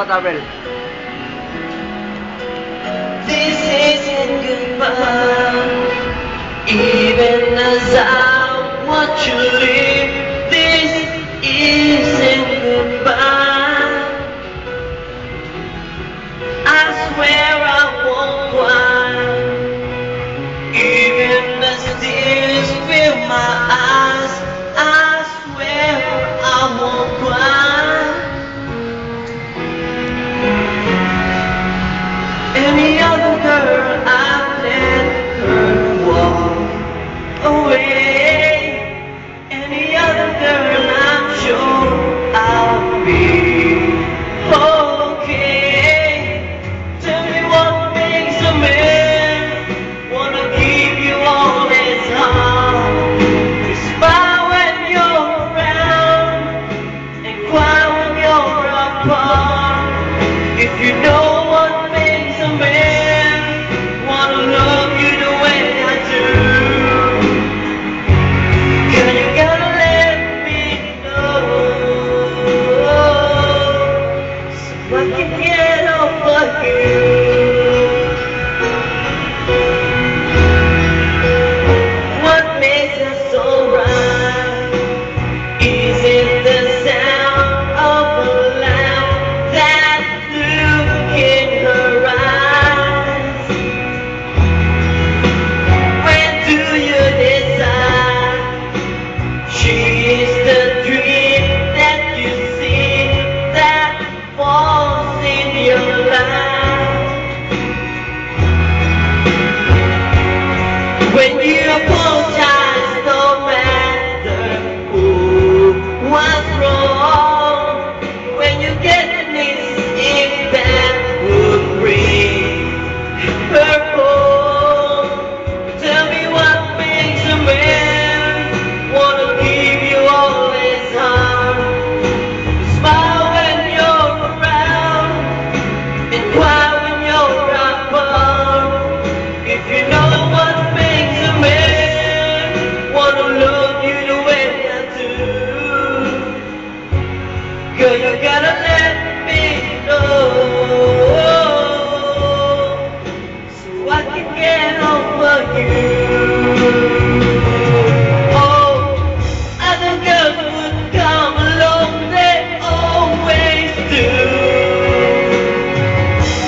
Avril. This isn't goodbye. Even as I watch you leave, this isn't goodbye. I swear I won't cry. Even as tears fill my eyes, I swear I won't cry. Any other girl, I'd let her walk away. Any other girl, I'm sure I'll be okay. Tell me what makes a man wanna keep you on his heart. You smile when you're around and cry when you're apart. If you know what makes a man wanna love you the way I do, girl, you gotta let me know, so I can get over you. What makes us so right? Is it the sound of a lamp, that look in her eyes? When do you decide she is the dream that you see, that falls in your life? When you apologize, no matter who was wrong. When you get this, if that would bring her home. Tell me what makes a man wanna give you all his heart. Smile when you're around and cry when you're apart. If you know what makes a man wanna love you the way I do, girl, you gotta let me know, so I can get over you. Oh, other girls would come along, they always do.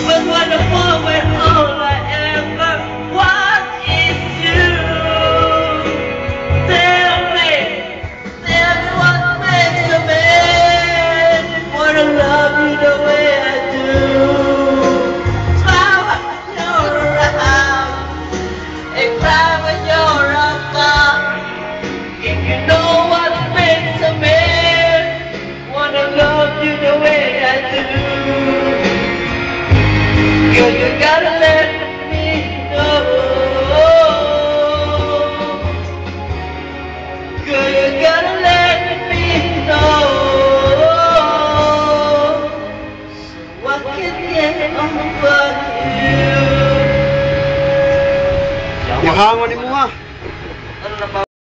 But when I fall, when all I ever want is you. Tell me what makes a man wanna love you the way I do. Smile when you're around and cry when you're apart. If you know what makes a man wanna love you the way I do, girl, you gotta let me know. Girl, you gotta let me know, so I can get over you. Yung hangon ni mo